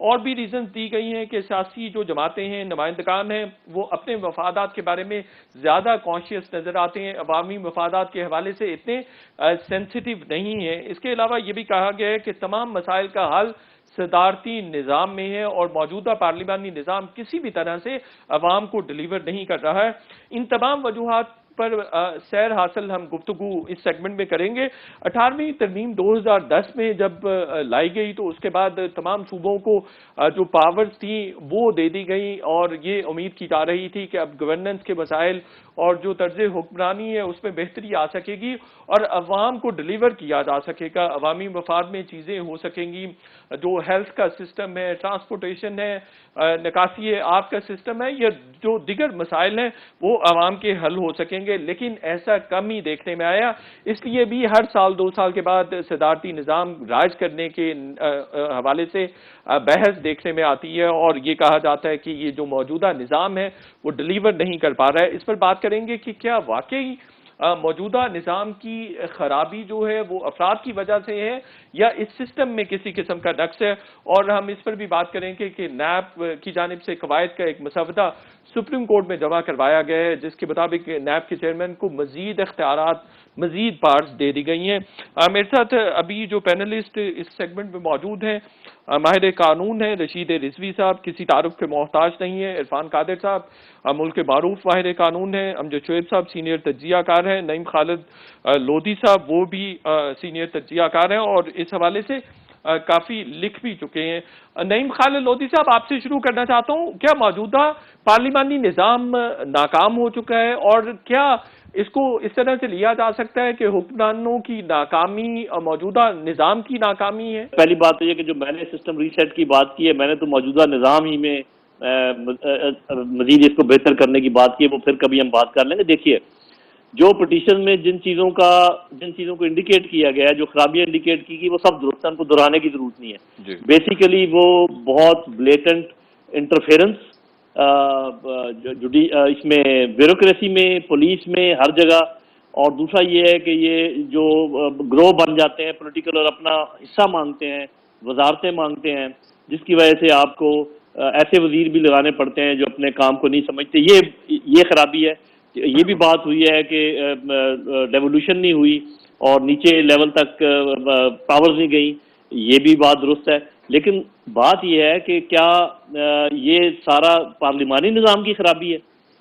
اور بھی ریزنز دی گئی ہیں کہ سیاسی جو جماعتیں ہیں، نمائندگان ہیں، وہ اپنے مفادات کے بارے میں زیادہ کانشیس نظر آتے ہیں، عوامی مفادات کے حوالے سے اتنے سینسیٹیو نہیں ہیں. اس کے علاوہ یہ بھی کہا گیا ہے کہ تمام مسائل کا حل صدارتی نظام میں ہے اور موجودہ پارلیمانی نظام کسی بھی طرح سے عوام کو ڈیلیور نہیں کر رہا ہے. ان تمام وجوہات پر سیر حاصل ہم گفتگو اس سیگمنٹ میں کریں گے. 18ویں ترمیم 2010 میں جب لائی گئی تو اس کے بعد تمام صوبوں کو جو پاورز تھیں وہ دے دی گئی اور یہ امید کی جا رہی تھی کہ اب گورننس کے مسائل اور جو طرز حکمرانی ہے اس میں بہتری آ سکے گی اور عوام کو ڈیلیور کیا جا سکے گا، عوامی مفاد میں چیزیں ہو سکیں گی. جو ہیلتھ کا سسٹم ہے، ٹرانسپورٹیشن ہے، نکاسی آب کا سسٹم ہے، یا جو دیگر مسائل ہیں وہ عوام کے حل ہو سکیں گے. لیکن ایسا کم ہی دیکھنے میں آیا. اس لیے بھی ہر سال 2 سال کے بعد صدارتی نظام رائج کرنے کے حوالے سے بحث دیکھنے میں آتی ہے اور یہ کہا جاتا ہے کہ یہ جو موجودہ نظام ہے وہ ڈیلیور نہیں کر پا رہا ہے. اس پر بات کریں گے کہ کیا واقعی موجودہ نظام کی خرابی جو ہے وہ افراد کی وجہ سے ہے یا اس سسٹم میں کسی قسم کا نقص ہے. اور ہم اس پر بھی بات کریں گے کہ نیب کی جانب سے قواعد کا ایک مسودہ سپریم کورٹ میں جمع کروایا گیا ہے جس کے مطابق نیب کے چیئرمین کو مزید اختیارات، مزید پاورز دے دی گئی ہیں. میرے ساتھ ابھی جو پینلسٹ اس سیگمنٹ میں موجود ہیں، ماہر قانون ہیں رشید رضوی صاحب، کسی تعارف کے محتاج نہیں ہیں. عرفان قادر صاحب ملک معروف ماہر قانون ہیں. امجد شعیب صاحب سینئر تجزیہ کار ہیں. نعیم خالد لودھی صاحب وہ بھی سینئر تجزیہ کار ہیں اور اس حوالے سے کافی لکھ بھی چکے ہیں. نعیم خالد لودھی صاحب آپ سے شروع کرنا چاہتا ہوں، کیا موجودہ پارلیمانی نظام ناکام ہو چکا ہے اور کیا اس کو اس طرح سے لیا جا سکتا ہے کہ حکمرانوں کی ناکامی موجودہ نظام کی ناکامی ہے؟ پہلی بات تو یہ کہ جو میں نے سسٹم ریسیٹ کی بات کی ہے، میں نے تو موجودہ نظام ہی میں مزید اس کو بہتر کرنے کی بات کی ہے، وہ پھر کبھی ہم بات کر لیں گے. دیکھیے جو پٹیشن میں جن چیزوں کو انڈیکیٹ کیا گیا ہے، جو خرابیاں انڈیکیٹ کی گئی، وہ سب درست ہیں، ان کو دہرانے کی ضرورت نہیں ہے. بیسیکلی وہ بہت بلیٹنٹ انٹرفیرنس اس میں بیوروکریسی میں، پولیس میں، ہر جگہ. اور دوسرا یہ ہے کہ یہ جو گروہ بن جاتے ہیں پولیٹیکل اور اپنا حصہ مانگتے ہیں، وزارتیں مانگتے ہیں، جس کی وجہ سے آپ کو ایسے وزیر بھی لگانے پڑتے ہیں جو اپنے کام کو نہیں سمجھتے. یہ خرابی ہے. یہ بھی بات ہوئی ہے کہ ڈیولیوشن نہیں ہوئی اور نیچے لیول تک پاورز نہیں گئیں، یہ بھی بات درست ہے. لیکن بات یہ ہے کہ کیا یہ سارا پارلیمانی نظام کی خرابی ہے؟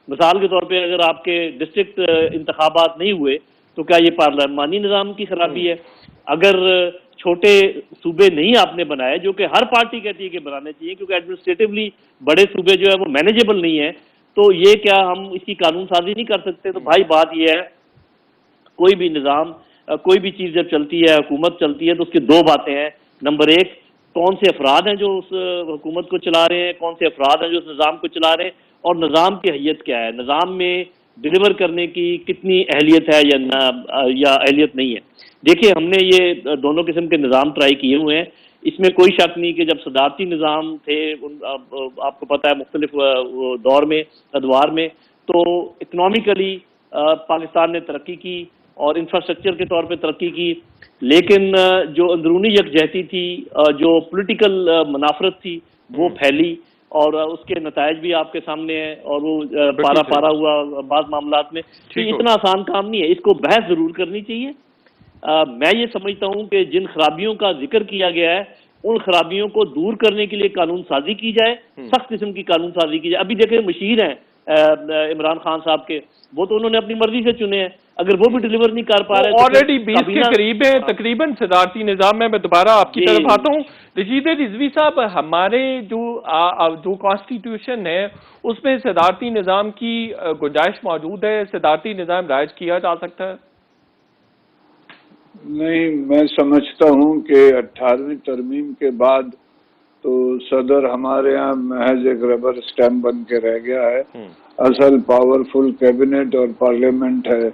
مثال کے طور پہ اگر آپ کے ڈسٹرکٹ انتخابات نہیں ہوئے تو کیا یہ پارلیمانی نظام کی خرابی ہے؟ اگر چھوٹے صوبے نہیں آپ نے بنائے، جو کہ ہر پارٹی کہتی ہے کہ بنانے چاہیے کیونکہ ایڈمنسٹریٹولی بڑے صوبے جو ہے وہ مینیجیبل نہیں ہیں، تو یہ کیا ہم اس کی قانون سازی نہیں کر سکتے؟ تو بھائی بات یہ ہے، کوئی بھی نظام، کوئی بھی چیز جب چلتی ہے، حکومت چلتی ہے، تو اس کی دو باتیں ہیں. نمبر ایک، کون سے افراد ہیں جو اس حکومت کو چلا رہے ہیں، کون سے افراد ہیں جو اس نظام کو چلا رہے ہیں، اور نظام کی حیثیت کیا ہے، نظام میں ڈیلیور کرنے کی کتنی اہلیت ہے یا اہلیت نہیں ہے. دیکھیے ہم نے یہ دونوں قسم کے نظام ٹرائی کیے ہوئے ہیں. اس میں کوئی شک نہیں کہ جب صدارتی نظام تھے آپ کو پتہ ہے مختلف دور میں، ادوار میں، تو اکنامیکلی پاکستان نے ترقی کی اور انفراسٹرکچر کے طور پہ ترقی کی، لیکن جو اندرونی یکجہتی تھی، جو پولیٹیکل منافرت تھی، وہ پھیلی اور اس کے نتائج بھی آپ کے سامنے ہیں اور وہ پارا ہوا بعض معاملات میں. تو اتنا آسان کام نہیں ہے، اس کو بحث ضرور کرنی چاہیے. میں یہ سمجھتا ہوں کہ جن خرابیوں کا ذکر کیا گیا ہے ان خرابیوں کو دور کرنے کے لیے قانون سازی کی جائے، سخت قسم کی قانون سازی کی جائے. ابھی دیکھیں مشیر ہیں عمران خان صاحب کے، وہ تو انہوں نے اپنی مرضی سے چنے ہیں، اگر وہ بھی ڈیلیور نہیں کر پا رہے آلریڈی 20 کے قریب ہے تقریباً صدارتی نظام میں. میں دوبارہ آپ کی طرف آتا ہوں. رشید رضوی صاحب، ہمارے جو کانسٹیٹیوشن ہے اس میں صدارتی نظام کی گنجائش موجود ہے، صدارتی نظام رائج کیا جا سکتا ہے؟ نہیں، میں سمجھتا ہوں کہ 18ویں ترمیم کے بعد تو صدر ہمارے ہاں محض ایک ربر اسٹیمپ بن کے رہ گیا ہے. اصل پاورفل کیبنٹ اور پارلیمنٹ ہے،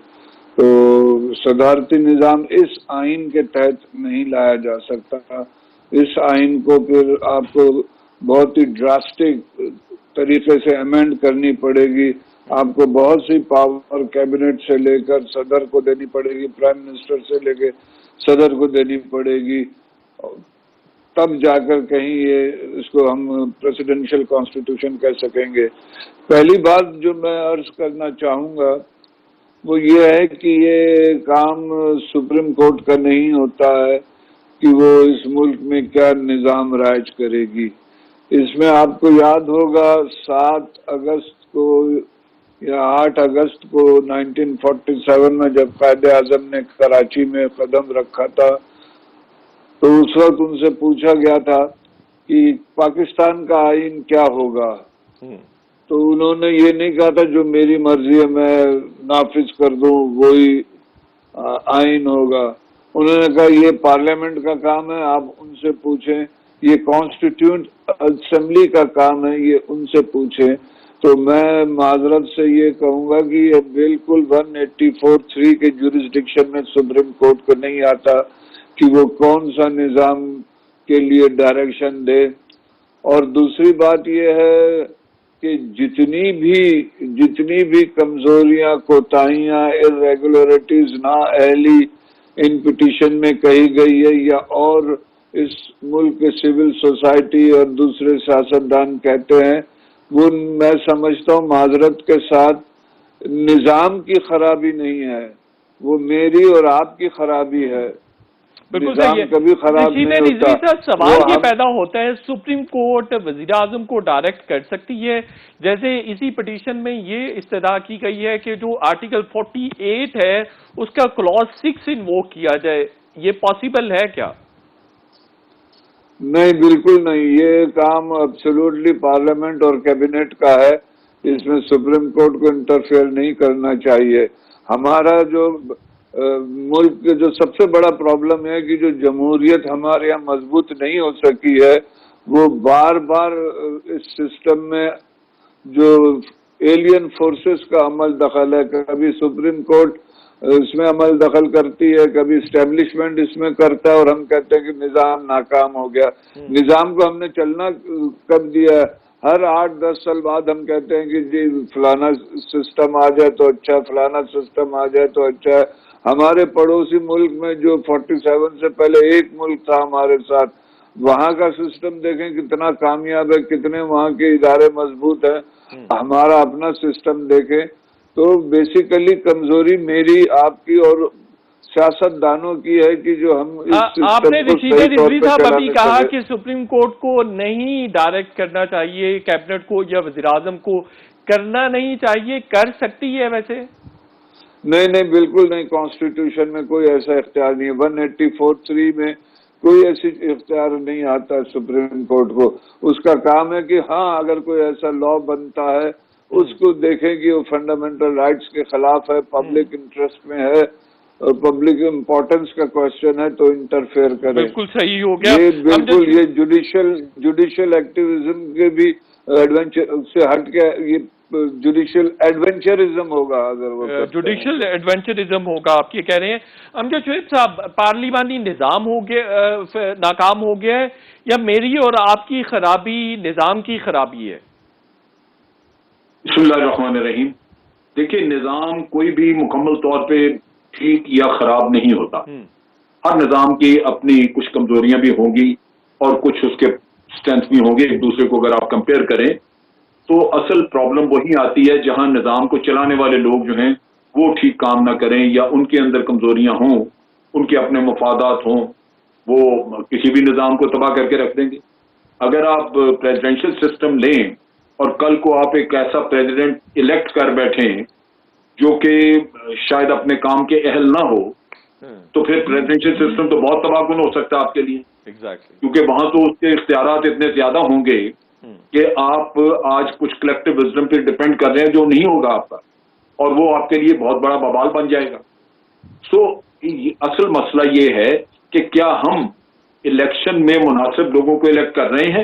تو صدارتی نظام اس آئین کے تحت نہیں لایا جا سکتا. اس آئین کو پھر آپ کو بہت ہی ڈراسٹک طریقے سے امینڈ کرنی پڑے گی. آپ کو بہت سی پاور کیبنٹ سے لے کر صدر کو دینی پڑے گی، پرائم منسٹر سے لے کے صدر کو دینی پڑے گی، تب جا کر کہیں یہ اس کو ہم پریسیڈنشل کانسٹیٹیوشن کہہ سکیں گے. پہلی بات جو میں عرض کرنا چاہوں گا وہ یہ ہے کہ یہ کام سپریم کورٹ کا نہیں ہوتا ہے کہ وہ اس ملک میں کیا نظام رائج کرے گی. اس میں آپ کو یاد ہوگا 7 اگست کو یا 8 اگست کو 1947 میں جب قائد اعظم نے کراچی میں قدم رکھا تھا تو اس وقت ان سے پوچھا گیا تھا کہ پاکستان کا آئین کیا ہوگا. تو انہوں نے یہ نہیں کہا تھا جو میری مرضی ہے میں نافذ کر دوں وہی آئین ہوگا. انہوں نے کہا یہ پارلیمنٹ کا کام ہے, آپ ان سے پوچھیں. یہ کانسٹیٹیوٹ اسمبلی کا کام ہے, یہ ان سے پوچھیں. تو میں معذرت سے یہ کہوں گا کہ یہ بالکل 184(3) کے جورسڈکشن میں سپریم کورٹ کو نہیں آتا کہ وہ کون سا نظام کے لیے ڈائریکشن دے. اور دوسری بات یہ ہے کہ جتنی بھی کمزوریاں, کوتاہیاں, irregularities نااہلی ان پٹیشن میں کہی گئی ہے یا اور اس ملک کے سول سوسائٹی اور دوسرے سیاستدان کہتے ہیں, وہ میں سمجھتا ہوں معذرت کے ساتھ نظام کی خرابی نہیں ہے, وہ میری اور آپ کی خرابی ہے. بالکل نظام کبھی خراب نہیں ہوتا. سوال یہ پیدا ہوتا ہے سپریم کورٹ وزیر اعظم کو ڈائریکٹ کر سکتی ہے, جیسے اسی پٹیشن میں یہ استدعا کی گئی ہے کہ جو آرٹیکل 48 ہے اس کا کلوز 6 انووک کیا جائے, یہ پاسبل ہے کیا؟ نہیں, بالکل نہیں. یہ کام ایبسولوٹلی پارلیمنٹ اور کیبنٹ کا ہے, اس میں سپریم کورٹ کو انٹرفیئر نہیں کرنا چاہیے. ہمارا جو ملک کے جو سب سے بڑا پرابلم ہے کہ جو جمہوریت ہمارے یہاں مضبوط نہیں ہو سکی ہے, وہ بار بار اس سسٹم میں جو ایلین فورسز کا عمل دخل ہے, کبھی سپریم کورٹ اس میں عمل دخل کرتی ہے, کبھی اسٹیبلشمنٹ اس میں کرتا ہے, اور ہم کہتے ہیں کہ نظام ناکام ہو گیا. نظام کو ہم نے چلنا کب دیا ہے؟ ہر 8-10 سال بعد ہم کہتے ہیں کہ جی فلانا سسٹم آ جائے تو اچھا, فلانا سسٹم آ جائے تو اچھا ہے. ہمارے پڑوسی ملک میں جو 47 سے پہلے ایک ملک تھا ہمارے ساتھ, وہاں کا سسٹم دیکھیں کتنا کامیاب ہے, کتنے وہاں کے ادارے مضبوط ہیں. ہمارا اپنا سسٹم دیکھیں تو بیسیکلی کمزوری میری, آپ کی اور سیاست دانوں کی ہے کہ جو ہم اس آپ نے سسٹم کو رشید صحیح طور رضوی پہ صاحب ابھی چلانے کہا کے کہ سپریم کورٹ کو نہیں ڈائریکٹ کرنا چاہیے, کیبنٹ کو یا وزیر اعظم کو کرنا نہیں چاہیے, کر سکتی ہے ویسے؟ نہیں, بالکل نہیں. کانسٹیٹیوشن میں کوئی ایسا اختیار نہیں ہے. 184(3) میں کوئی ایسی اختیار نہیں آتا ہے سپریم کورٹ کو. اس کا کام ہے کہ ہاں اگر کوئی ایسا لا بنتا ہے اس کو دیکھیں کہ وہ فنڈامنٹل رائٹس کے خلاف ہے, پبلک انٹرسٹ میں ہے, پبلک امپورٹنس کا کوشچن ہے تو انٹرفیئر کرے. بالکل صحیح ہو گیا. یہ بالکل یہ جوڈیشل ایکٹیویزم کے بھی ایڈونچر سے ہٹ کے یہ جوڈیشل ایڈونچرزم ہوگا. اگر وہ جوڈیشل ایڈونچرزم ہوگا آپ یہ کہہ رہے ہیں. امجد شعیب صاحب, پارلیمانی نظام ہو گیا ناکام ہو گیا ہے یا میری اور آپ کی خرابی نظام کی خرابی ہے؟ بسم اللہ الرحمن الرحیم. دیکھیں, نظام کوئی بھی مکمل طور پہ ٹھیک یا خراب نہیں ہوتا. ہر نظام کی اپنی کچھ کمزوریاں بھی ہوں گی اور کچھ اس کے اسٹرینتھ بھی ہوں گے. ایک دوسرے کو اگر آپ کمپیئر کریں تو اصل پرابلم وہی آتی ہے جہاں نظام کو چلانے والے لوگ جو ہیں وہ ٹھیک کام نہ کریں یا ان کے اندر کمزوریاں ہوں, ان کے اپنے مفادات ہوں, وہ کسی بھی نظام کو تباہ کر کے رکھ دیں گے. اگر آپ پریزیڈنشل سسٹم لیں اور کل کو آپ ایک ایسا پریزیڈنٹ الیکٹ کر بیٹھیں جو کہ شاید اپنے کام کے اہل نہ ہو, تو پھر پریزیڈنشل سسٹم تو بہت تباہ کن ہو سکتا ہے آپ کے لیے. کیونکہ وہاں تو اس کے اختیارات اتنے زیادہ ہوں گے کہ آپ آج کچھ کلیکٹو وزڈم پہ ڈیپینڈ کر رہے ہیں جو نہیں ہوگا آپ کا, اور وہ آپ کے لیے بہت بڑا بوال بن جائے گا. سو اصل مسئلہ یہ ہے کہ کیا ہم الیکشن میں مناسب لوگوں کو الیکٹ کر رہے ہیں.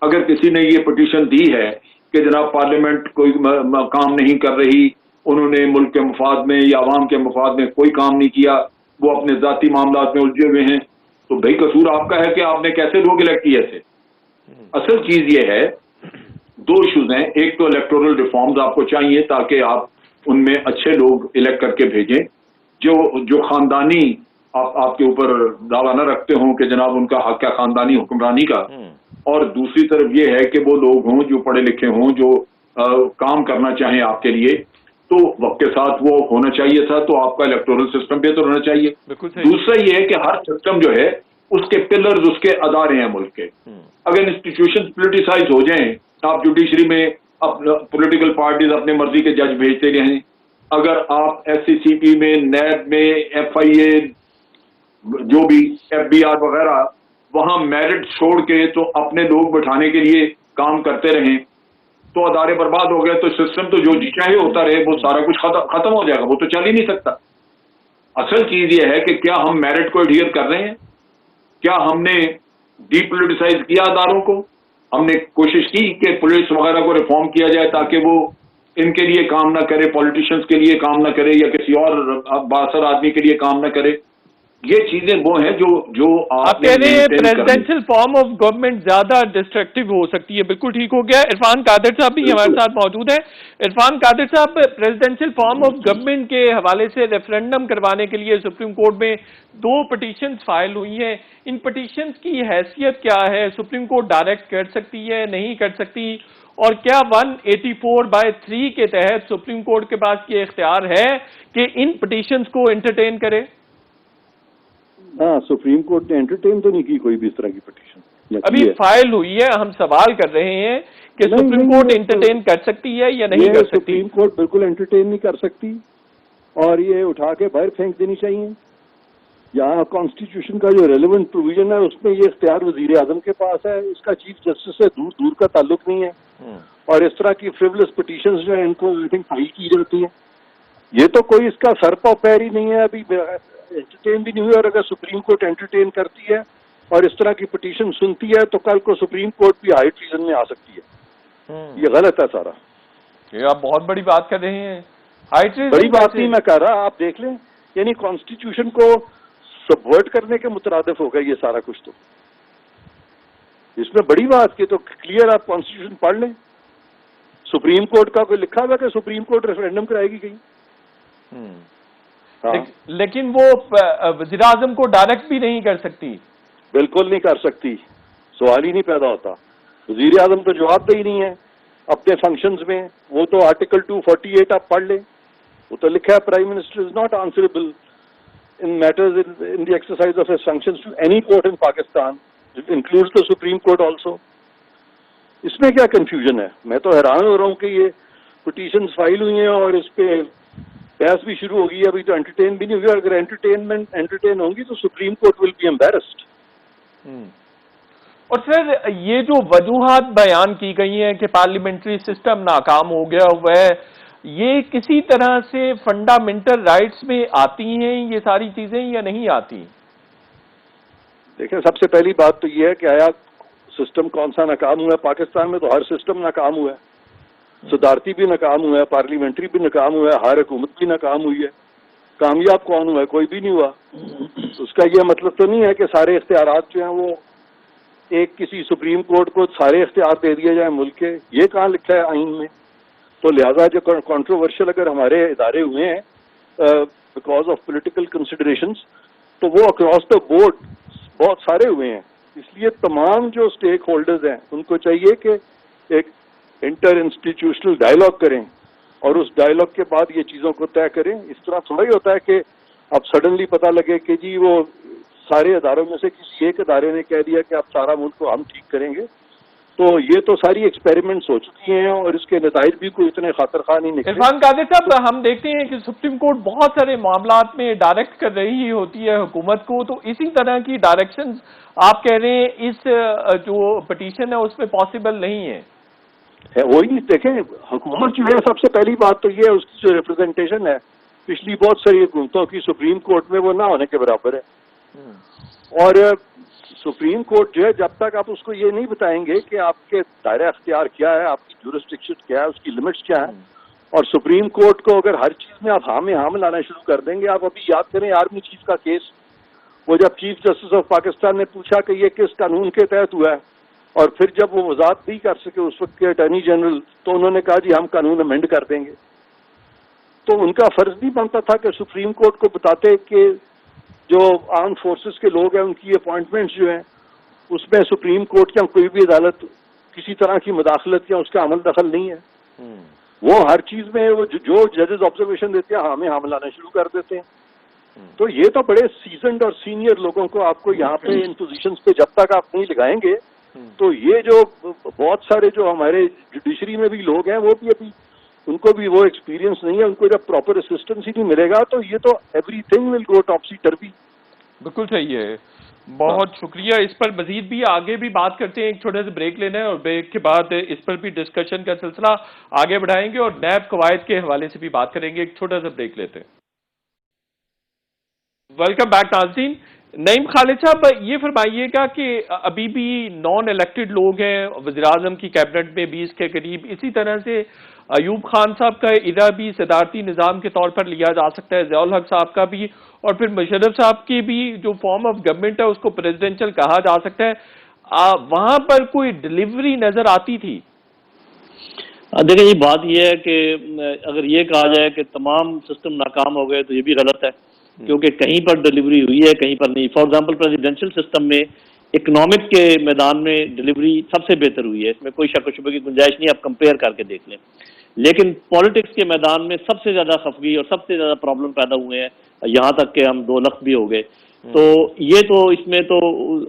اگر کسی نے یہ پٹیشن دی ہے کہ جناب پارلیمنٹ کوئی کام نہیں کر رہی, انہوں نے ملک کے مفاد میں یا عوام کے مفاد میں کوئی کام نہیں کیا, وہ اپنے ذاتی معاملات میں الجھے ہوئے ہیں, تو بھائی قصور آپ کا ہے کہ آپ نے کیسے لوگ الیکٹ کیے تھے. اصل چیز یہ ہے, دو ایشوز ہیں. ایک تو الیکٹورل ریفارمز آپ کو چاہیے تاکہ آپ ان میں اچھے لوگ الیکٹ کر کے بھیجیں. جو خاندانی آپ کے اوپر دعویٰ نہ رکھتے ہوں کہ جناب ان کا حق ہے خاندانی حکمرانی کا، اور دوسری طرف یہ ہے کہ وہ لوگ ہوں جو پڑھے لکھے ہوں، جو کام کرنا چاہیں آپ کے لیے، تو وقت کے ساتھ وہ ہونا چاہیے تھا. تو آپ کا الیکٹورل سسٹم بہتر ہونا چاہیے. دوسرا یہ ہے کہ ہر سسٹم جو ہے اس کے پلرز، اس کے ادارے ہیں ملک کے. اگر انسٹیٹیوشن پولیٹیسائز ہو جائیں، آپ جوڈیشری میں پولیٹیکل پارٹیز اپنے مرضی کے جج بھیجتے رہیں، اگر آپ ایس سی سی پی میں، نیب میں، ایف آئی اے، جو بھی ایف بی آر وغیرہ، وہاں میرٹ چھوڑ کے تو اپنے لوگ بٹھانے کے لیے کام کرتے رہیں، تو ادارے برباد ہو گئے. تو سسٹم تو جو جی چاہے ہوتا رہے، وہ سارا کچھ ختم ہو جائے گا، وہ تو چل ہی نہیں سکتا. اصل چیز یہ ہے کہ کیا ہم میرٹ کو ایڈہیر کر رہے ہیں؟ کیا ہم نے ڈی پولیٹیسائز کیا اداروں کو؟ ہم نے کوشش کی کہ پولیس وغیرہ کو ریفارم کیا جائے تاکہ وہ ان کے لیے کام نہ کرے، پولیٹیشنز کے لیے کام نہ کرے، یا کسی اور بااثر آدمی کے لیے کام نہ کرے. یہ چیزیں وہ ہیں جو آپ کہہ رہے ہیں پریزیڈینشل فارم آف گورنمنٹ زیادہ ڈسٹرکٹیو ہو سکتی ہے. بالکل ٹھیک ہو گیا. عرفان قادر صاحب بھی ہمارے ساتھ موجود ہیں. عرفان قادر صاحب، پریزیڈینشل فارم آف گورنمنٹ کے حوالے سے ریفرینڈم کروانے کے لیے سپریم کورٹ میں 2 پٹیشنز فائل ہوئی ہیں. ان پٹیشنز کی حیثیت کیا ہے؟ سپریم کورٹ ڈائریکٹ کر سکتی ہے، نہیں کر سکتی؟ اور کیا 184/3 کے تحت سپریم کورٹ کے پاس یہ اختیار ہے کہ ان پٹیشنز کو انٹرٹین کرے؟ ہاں، سپریم کورٹ نے انٹرٹین تو نہیں کی کوئی بھی اس طرح کی پٹیشن. ابھی فائل ہوئی ہے، ہم سوال کر رہے ہیں کہ سپریم کورٹ انٹرٹین کر سکتی ہے یا نہیں کر سکتی؟ سپریم کورٹ بالکل انٹرٹین نہیں کر سکتی، اور یہ اٹھا کے باہر پھینک دینی چاہیے. یہاں کانسٹیٹیوشن کا جو ریلیونٹ پروویژن ہے اس میں یہ اختیار وزیر اعظم کے پاس ہے، اس کا چیف جسٹس سے دور دور کا تعلق نہیں ہے. اور اس طرح کی فریولس پٹیشنز جو ہیں ان کو فائل کی جاتی ہیں. یہ تو کوئی اس کا سر پاؤ پیر ہی نہیں ہے، ابھی انٹرٹین بھی نہیں ہوئی. اور اگر سپریم کورٹ انٹرٹین کرتی ہے اور اس طرح کی پٹیشن سنتی ہے تو کل کو سپریم کورٹ بھی ہائی ٹریزن میں آ سکتی ہے. یہ غلط ہے سارا. یہ آپ بہت بڑی بات کر رہے ہیں. ہائی ٹریزن بڑی بات نہیں میں کہہ رہا، آپ دیکھ لیں، یعنی کانسٹیٹیوشن کو سبورٹ کرنے کے مترادف ہوگا یہ سارا کچھ. تو اس میں بڑی بات کی تو کلیئر آپ کانسٹیٹیوشن پڑھ لیں. سپریم کورٹ کا کوئی لکھا ہوا کہ سپریم کورٹ ریفرینڈم کرائے گی کہیں؟ لیکن وہ وزیر اعظم کو ڈائریکٹ بھی نہیں کر سکتی. بالکل نہیں کر سکتی، سوال ہی نہیں پیدا ہوتا. وزیر اعظم تو جواب دہ ہی نہیں ہے اپنے فنکشنز میں. وہ تو آرٹیکل 248 آپ پڑھ لیں، وہ تو لکھا ہے prime minister is not answerable in matters in the exercise of his functions to any court in Pakistan. It includes the Supreme Court also. اس میں کیا کنفیوژن ہے؟ میں تو حیران ہو رہا ہوں کہ یہ پٹیشنز فائل ہوئی ہیں اور اس پہ بحث بھی شروع ہوگی. ابھی تو انٹرٹین بھی نہیں ہوگی. اگر انٹرٹین ہوں گی تو supreme court will be embarrassed. اور سر، یہ جو وجوہات بیان کی گئی ہیں کہ پارلیمنٹری سسٹم ناکام ہو گیا ہوا ہے، یہ کسی طرح سے فنڈامنٹل رائٹس میں آتی ہیں یہ ساری چیزیں یا نہیں آتی؟ دیکھیں، سب سے پہلی بات تو یہ ہے کہ آیا سسٹم کون سا ناکام ہوا ہے؟ پاکستان میں تو ہر سسٹم ناکام ہوا ہے. صدارتی بھی ناکام ہوا ہے، پارلیمنٹری بھی ناکام ہوا ہے، ہر حکومت بھی ناکام ہوئی ہے. کامیاب کون ہوا ہے؟ کوئی بھی نہیں ہوا. اس کا یہ مطلب تو نہیں ہے کہ سارے اختیارات جو ہیں وہ ایک کسی سپریم کورٹ کو سارے اختیار دے دیے جائیں ملک کے. یہ کہاں لکھا ہے آئین میں؟ تو لہذا جو کنٹروورشل اگر ہمارے ادارے ہوئے ہیں بیکاز آف پولیٹیکل کنسیڈریشنز، تو وہ اکراس دا بورڈ بہت سارے ہوئے ہیں. اس لیے تمام جو اسٹیک ہولڈرز ہیں ان کو چاہیے کہ ایک انٹر انسٹیٹیوشنل ڈائلاگ کریں اور اس ڈائلاگ کے بعد یہ چیزوں کو طے کریں. اس طرح تھوڑا ہی ہوتا ہے کہ اب سڈنلی پتہ لگے کہ جی وہ سارے اداروں میں سے کسی ایک ادارے نے کہہ دیا کہ اب سارا ملک کو ہم ٹھیک کریں گے. تو یہ تو ساری ایکسپیریمنٹس ہو چکی ہیں اور اس کے نتائج بھی کوئی اتنے خاطر خواہ نہیں نکلے. عرفان قادر صاحب، ہم دیکھتے ہیں کہ سپریم کورٹ بہت سارے معاملات میں ڈائریکٹ کر رہی ہوتی ہے حکومت کو، تو اسی طرح کی ڈائریکشن آپ کہہ رہے ہیں اس جو پٹیشن ہے اس میں پاسبل نہیں ہے. وہی دیکھیں، حکومت جو ہے سب سے پہلی بات تو یہ ہے اس کی جو ریپرزینٹیشن ہے پچھلی بہت ساری حکومتوں کی سپریم کورٹ میں وہ نہ ہونے کے برابر ہے. اور سپریم کورٹ جو ہے جب تک آپ اس کو یہ نہیں بتائیں گے کہ آپ کے دائرہ اختیار کیا ہے، آپ کی جورسڈکشن کیا ہے، اس کی لمٹس کیا ہے، اور سپریم کورٹ کو اگر ہر چیز میں آپ ہاں میں ہاں ملانا شروع کر دیں گے. آپ ابھی یاد کریں آرمی چیف کا کیس، وہ جب چیف جسٹس آف پاکستان نے پوچھا کہ یہ کس قانون کے تحت ہوا ہے، اور پھر جب وہ وضاحت نہیں کر سکے اس وقت کے اٹارنی جنرل، تو انہوں نے کہا جی ہم قانون امینڈ کر دیں گے. تو ان کا فرض نہیں بنتا تھا کہ سپریم کورٹ کو بتاتے کہ جو آرم فورسز کے لوگ ہیں ان کی اپوائنٹمنٹس جو ہیں اس میں سپریم کورٹ یا کوئی بھی عدالت کسی طرح کی مداخلت یا اس کا عمل دخل نہیں ہے. وہ ہر چیز میں وہ جو ججز آبزرویشن دیتے ہیں ہمیں حملہ لانا شروع کر دیتے ہیں. تو یہ تو بڑے سیزنڈ اور سینئر لوگوں کو آپ کو یہاں پہ ان پوزیشنز پہ جب تک آپ نہیں لگائیں گے تو یہ جو بہت سارے جو ہمارے جوڈیشری میں بھی لوگ ہیں وہ بھی ابھی ان کو بھی وہ ایکسپیرینس نہیں ہے, ان کو جب پراپر اسسٹنس ہی نہیں ملے گا تو یہ تو ایوری تھنگ ول گو ٹاپسی ٹرپی. بالکل صحیح ہے, بہت شکریہ. اس پر مزید بھی آگے بھی بات کرتے ہیں, ایک چھوٹا سا بریک لینا ہے اور بریک کے بعد اس پر بھی ڈسکشن کا سلسلہ آگے بڑھائیں گے اور نیب قواعد کے حوالے سے بھی بات کریں گے. ایک چھوٹا سا بریک لیتے ہیں. ویلکم بیک ناظرین. نعیم خالد صاحب, یہ فرمائیے گا کہ ابھی بھی نان الیکٹڈ لوگ ہیں وزیراعظم کی کیبنٹ میں 20 کے قریب, اسی طرح سے ایوب خان صاحب کا ادھر بھی صدارتی نظام کے طور پر لیا جا سکتا ہے, ضیاء الحق صاحب کا بھی, اور پھر مشرف صاحب کی بھی جو فارم آف گورنمنٹ ہے اس کو پریزیڈنشل کہا جا سکتا ہے. وہاں پر کوئی ڈیلیوری نظر آتی تھی؟ دیکھیں یہ بات یہ ہے کہ اگر یہ کہا جائے کہ تمام سسٹم ناکام ہو گئے تو یہ بھی غلط ہے, کیونکہ کہیں پر ڈیلیوری ہوئی ہے کہیں پر نہیں. فار ایگزامپل پریزیڈنشل سسٹم میں اکنامک کے میدان میں ڈیلیوری سب سے بہتر ہوئی ہے, اس میں کوئی شک و شبہ کی گنجائش نہیں, آپ کمپیئر کر کے دیکھ لیں. لیکن پالیٹکس کے میدان میں سب سے زیادہ خفگی اور سب سے زیادہ پرابلم پیدا ہوئے ہیں, یہاں تک کہ ہم 2 لخت بھی ہو گئے. تو یہ تو اس میں تو,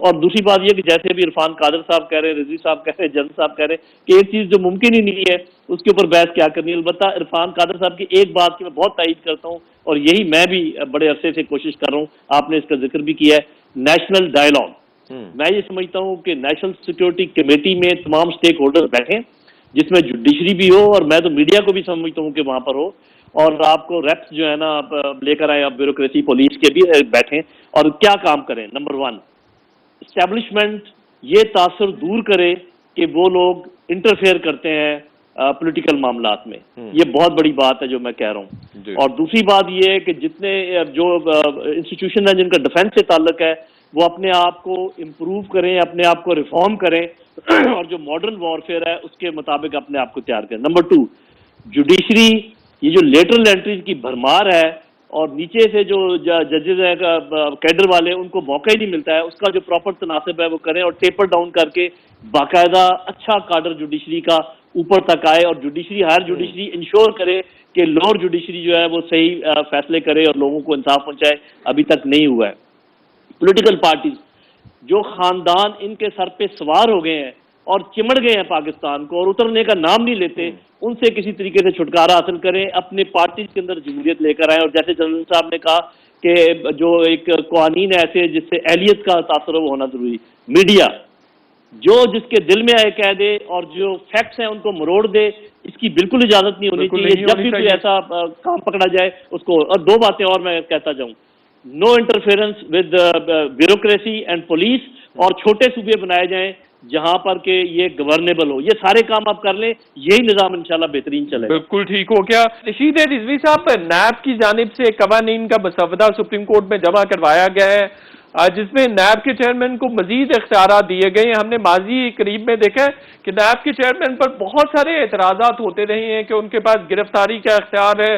اور دوسری بات یہ کہ جیسے بھی عرفان قادر صاحب کہہ رہے ہیں, رضوی صاحب کہہ رہے ہیں, جن صاحب کہہ رہے ہیں کہ ایک چیز جو ممکن ہی نہیں ہے اس کے اوپر بحث کیا کرنی. البتہ عرفان قادر صاحب کی ایک بات کی میں بہت تائید کرتا ہوں, اور یہی میں بھی بڑے عرصے سے کوشش کر رہا ہوں, آپ نے اس کا ذکر بھی کیا ہے, نیشنل ڈائیلاگ. میں یہ سمجھتا ہوں کہ نیشنل سیکورٹی کمیٹی میں تمام سٹیک ہولڈر بیٹھیں, جس میں جوڈیشری بھی ہو, اور میں تو میڈیا کو بھی سمجھتا ہوں کہ وہاں پر ہو, اور آپ کو ریپس جو ہے نا آپ لے کر آئے, آپ بیوروکریسی پولیس کے بھی بیٹھیں اور کیا کام کریں. نمبر 1, اسٹیبلشمنٹ یہ تاثر دور کرے کہ وہ لوگ انٹرفیئر کرتے ہیں پولیٹیکل معاملات میں. یہ بہت بڑی بات ہے جو میں کہہ رہا ہوں. اور دوسری بات یہ ہے کہ جتنے جو انسٹیٹیوشن ہیں جن کا ڈیفنس سے تعلق ہے وہ اپنے آپ کو امپروو کریں, اپنے آپ کو ریفارم کریں, اور جو ماڈرن وارفیئر ہے اس کے مطابق اپنے آپ کو تیار کریں. نمبر 2, جوڈیشری یہ جو لیٹرل انٹریز کی بھرمار ہے اور نیچے سے جو ججز ہیں کیڈر والے ان کو موقع ہی نہیں ملتا ہے, اس کا جو پراپر تناسب ہے وہ کریں, اور ٹیپر ڈاؤن کر کے باقاعدہ اچھا کاڈر جوڈیشری کا اوپر تک آئے, اور جوڈیشری ہائر جوڈیشری انشور کرے کہ لوور جوڈیشری جو ہے وہ صحیح فیصلے کرے اور لوگوں کو انصاف پہنچائے. ابھی تک نہیں ہوا ہے. پولیٹیکل پارٹیز جو خاندان ان کے سر پہ سوار ہو گئے ہیں اور چمڑ گئے ہیں پاکستان کو اور اترنے کا نام نہیں لیتے, ان سے کسی طریقے سے چھٹکارا حاصل کریں, اپنے پارٹیز کے اندر جمہوریت لے کر آئیں. اور جیسے جنرل صاحب نے کہا کہ جو ایک قوانین ایسے جس سے اہلیت کا تاثر ہونا ضروری. میڈیا جو جس کے دل میں آئے کہہ دے اور جو فیکٹس ہیں ان کو مروڑ دے, اس کی بالکل اجازت نہیں ہونی چاہیے. جب بھی کوئی ایسا کام پکڑا جائے اس کو. اور 2 باتیں اور میں کہتا جاؤں, no interference with bureaucracy and police, اور چھوٹے صوبے بنائے جائیں جہاں پر کہ یہ گورنیبل ہو. یہ سارے کام آپ کر لیں, یہی نظام انشاءاللہ بہترین چلے. بالکل ٹھیک ہو گیا. رشید رضوی صاحب, نیب کی جانب سے قوانین کا مسودہ سپریم کورٹ میں جمع کروایا گیا ہے جس میں نیب کے چیئرمین کو مزید اختیارات دیے گئے ہیں. ہم نے ماضی قریب میں دیکھا ہے کہ نیب کے چیئرمین پر بہت سارے اعتراضات ہوتے رہے ہیں کہ ان کے پاس گرفتاری کا اختیار ہے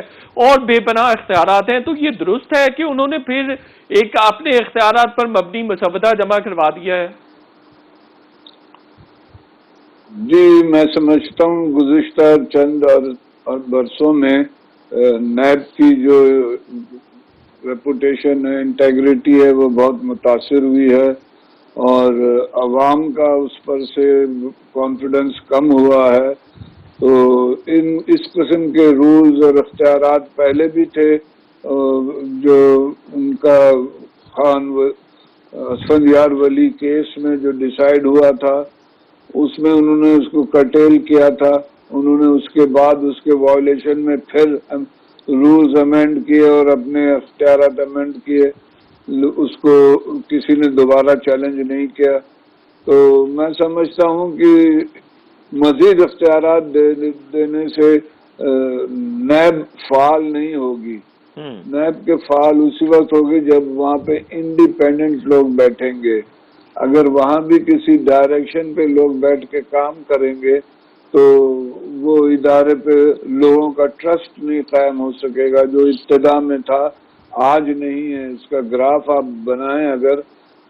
اور بے پناہ اختیارات ہیں. تو یہ درست ہے کہ انہوں نے پھر ایک اپنے اختیارات پر مبنی مسودہ جمع کروا دیا ہے؟ جی میں سمجھتا ہوں گزشتہ چند اور برسوں میں نیب کی جو ریپوٹیشن ہے, انٹیگریٹی ہے, وہ بہت متاثر ہوئی ہے, اور عوام کا اس پر سے کانفیڈنس کم ہوا ہے. تو اس قسم کے رولز اور اختیارات پہلے بھی تھے, جو ان کا خان اسفندیار ولی کیس میں جو ڈیسائیڈ ہوا تھا اس میں انہوں نے اس کو کرٹیل کیا تھا. انہوں نے اس کے بعد اس کے وائلیشن میں پھر رولز امینڈ کیے اور اپنے اختیارات امینڈ کیے, اس کو کسی نے دوبارہ چیلنج نہیں کیا. تو میں سمجھتا ہوں کہ مزید اختیارات دینے سے نیب فعال نہیں ہوگی. نیب کے فعال اسی وقت ہوگی جب وہاں پہ انڈیپینڈنٹ لوگ بیٹھیں گے. اگر وہاں بھی کسی ڈائریکشن پہ لوگ بیٹھ کے کام کریں گے تو وہ ادارے پہ لوگوں کا ٹرسٹ نہیں قائم ہو سکے گا جو ابتدا میں تھا. آج نہیں ہے. اس کا گراف آپ بنائیں اگر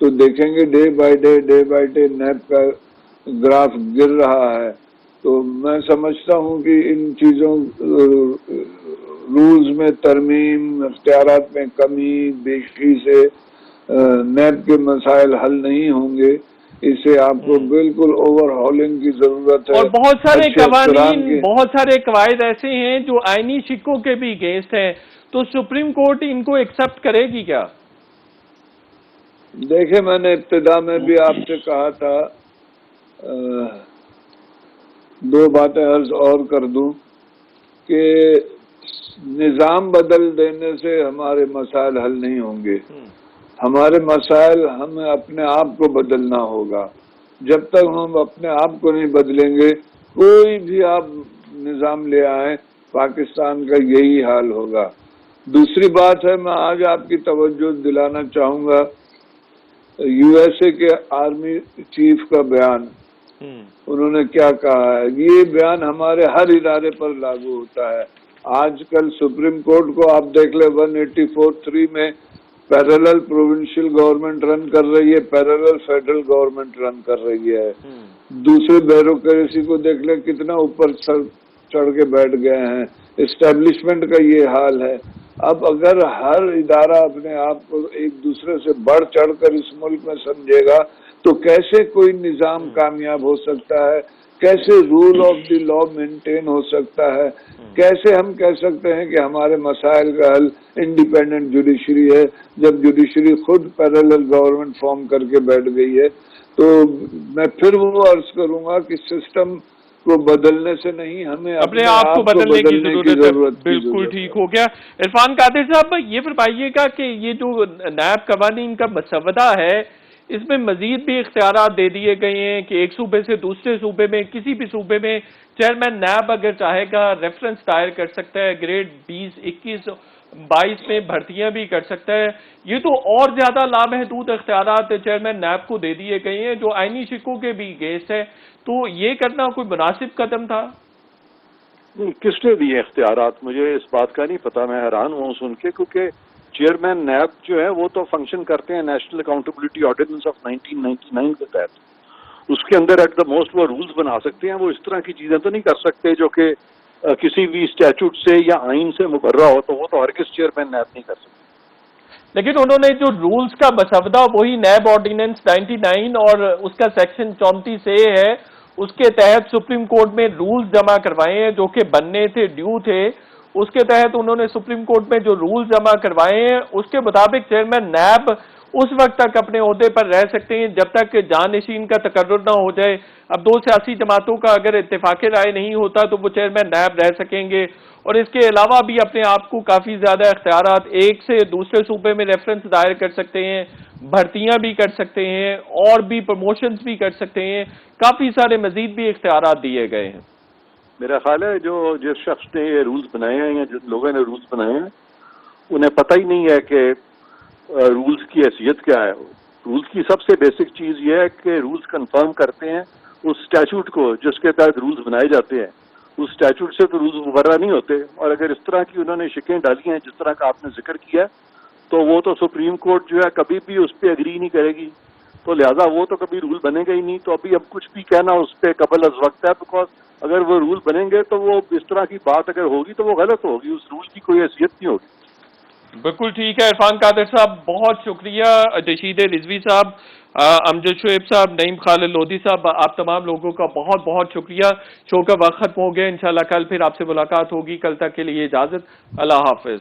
تو دیکھیں گے ڈے بائی ڈے نیب کا گراف گر رہا ہے. تو میں سمجھتا ہوں کہ ان چیزوں رولز میں ترمیم، اختیارات میں کمی بیشی سے نیب کے مسائل حل نہیں ہوں گے. اسے آپ کو بالکل اوور ہالنگ کی ضرورت ہے. اور بہت سارے اچھے افسران قوانین، بہت سارے قواعد ایسے ہیں جو آئینی شکوں کے بھی اگینسٹ ہیں، تو سپریم کورٹ ان کو ایکسپٹ کرے گی کیا؟ دیکھیں میں نے ابتدا میں بھی آپ سے کہا تھا، دو باتیں عرض اور کر دوں کہ نظام بدل دینے سے ہمارے مسائل حل نہیں ہوں گے. ہمارے مسائل ہمیں اپنے آپ کو بدلنا ہوگا. جب تک ہم اپنے آپ کو نہیں بدلیں گے، کوئی بھی آپ نظام لے آئیں، پاکستان کا یہی حال ہوگا. دوسری بات ہے، میں آج آپ کی توجہ دلانا چاہوں گا یو ایس اے کے آرمی چیف کا بیان. انہوں نے کیا کہا ہے؟ یہ بیان ہمارے ہر ادارے پر لاگو ہوتا ہے. آج کل سپریم کورٹ کو آپ دیکھ لیں 184(3) میں پیرالل پروونشل گورنمنٹ رن کر رہی ہے، پیرالل فیڈرل گورنمنٹ رن کر رہی ہے. دوسرے بیوروکریسی کو دیکھ لیں کتنا اوپر چڑھ کے بیٹھ گئے ہیں. اسٹیبلشمنٹ کا یہ حال ہے. اب اگر ہر ادارہ اپنے آپ کو ایک دوسرے سے بڑھ چڑھ کر اس ملک میں سمجھے گا تو کیسے کوئی نظام کامیاب ہو سکتا ہے؟ کیسے rule of the law maintain ہو سکتا ہے؟ کیسے ہم کہہ سکتے ہیں کہ ہمارے مسائل کا حل انڈیپینڈنٹ جوڈیشری ہے جب جوڈیشری خود پیرالل گورنمنٹ فارم کر کے بیٹھ گئی ہے؟ تو میں پھر وہ عرض کروں گا کہ سسٹم کو بدلنے سے نہیں، ہمیں اپنے آپ کو بدلنے کی ضرورت ہے. بالکل ٹھیک ہو گیا. عرفان قادر صاحب یہ فرمائیے گا کہ یہ جو نیب قوانین کا مسودہ ہے اس میں مزید بھی اختیارات دے دیے گئے ہیں کہ ایک صوبے سے دوسرے صوبے میں، کسی بھی صوبے میں چیئرمین نیب اگر چاہے گا ریفرنس دائر کر سکتا ہے، گریڈ 20، 21، 22 میں بھرتیاں بھی کر سکتا ہے. یہ تو اور زیادہ لامحدود اختیارات چیئرمین نیب کو دے دیے گئے ہیں جو آئینی شکوں کے بھی اگینسٹ ہے. تو یہ کرنا کوئی مناسب قدم تھا؟ کس نے دیے اختیارات؟ مجھے اس بات کا نہیں پتا. میں حیران ہوں سن کے، کیونکہ چیئرمین نیب جو ہے وہ تو فنکشن کرتے ہیں نیشنل اکاؤنٹیبلٹی آرڈیننس آف 1999 کے تحت. اس کے اندر ایٹ دا موسٹ وہ رولز بنا سکتے ہیں. وہ اس طرح کی چیزیں تو نہیں کر سکتے جو کہ کسی بھی اسٹیچوٹ سے یا آئین سے مقررہ ہو. تو وہ تو ہرگز چیئرمین نیب نہیں کر سکتے. لیکن انہوں نے جو رولز کا مسودہ وہی نیب آرڈیننس 99 اور اس کا سیکشن 34A ہے، اس کے تحت سپریم کورٹ میں رولز جمع کروائے ہیں جو کہ بننے تھے، ڈیو تھے. اس کے تحت انہوں نے سپریم کورٹ میں جو رولز جمع کروائے ہیں اس کے مطابق چیئرمین نیب اس وقت تک اپنے عہدے پر رہ سکتے ہیں جب تک کہ جانشین کا تقرر نہ ہو جائے. اب دو سیاسی جماعتوں کا اگر اتفاق رائے نہیں ہوتا تو وہ چیئرمین نیب رہ سکیں گے. اور اس کے علاوہ بھی اپنے آپ کو کافی زیادہ اختیارات، ایک سے دوسرے صوبے میں ریفرنس دائر کر سکتے ہیں، بھرتیاں بھی کر سکتے ہیں، اور بھی پروموشنز بھی کر سکتے ہیں. کافی سارے مزید بھی اختیارات دیے گئے ہیں. میرا خیال ہے جس شخص نے یہ رولز بنائے ہیں یا جن لوگوں نے رولز بنائے ہیں انہیں پتہ ہی نہیں ہے کہ رولز کی حیثیت کیا ہے. رولز کی سب سے بیسک چیز یہ ہے کہ رولز کنفرم کرتے ہیں اس اسٹیچوٹ کو جس کے تحت رولز بنائے جاتے ہیں. اس اسٹیچوٹ سے تو رولز مقررہ نہیں ہوتے. اور اگر اس طرح کی انہوں نے شکیں ڈالی ہیں جس طرح کا آپ نے ذکر کیا تو وہ تو سپریم کورٹ جو ہے کبھی بھی اس پہ اگری نہیں کرے گی. تو لہٰذا وہ تو کبھی رول بنے گا ہی نہیں. تو ابھی اب کچھ بھی کہنا اس پہ قبل از وقت ہے، بیکاز اگر وہ رول بنیں گے تو وہ اس طرح کی بات اگر ہوگی تو وہ غلط ہوگی. اس رول کی کوئی حیثیت نہیں ہوگی. بالکل ٹھیک ہے. عرفان قادر صاحب بہت شکریہ. رشید رضوی صاحب، امجد شعیب صاحب، نعیم خالد لودھی صاحب، آپ تمام لوگوں کا بہت بہت شکریہ. شو کا وقت ختم ہو گیا. انشاءاللہ کل پھر آپ سے ملاقات ہوگی. کل تک کے لیے اجازت. اللہ حافظ.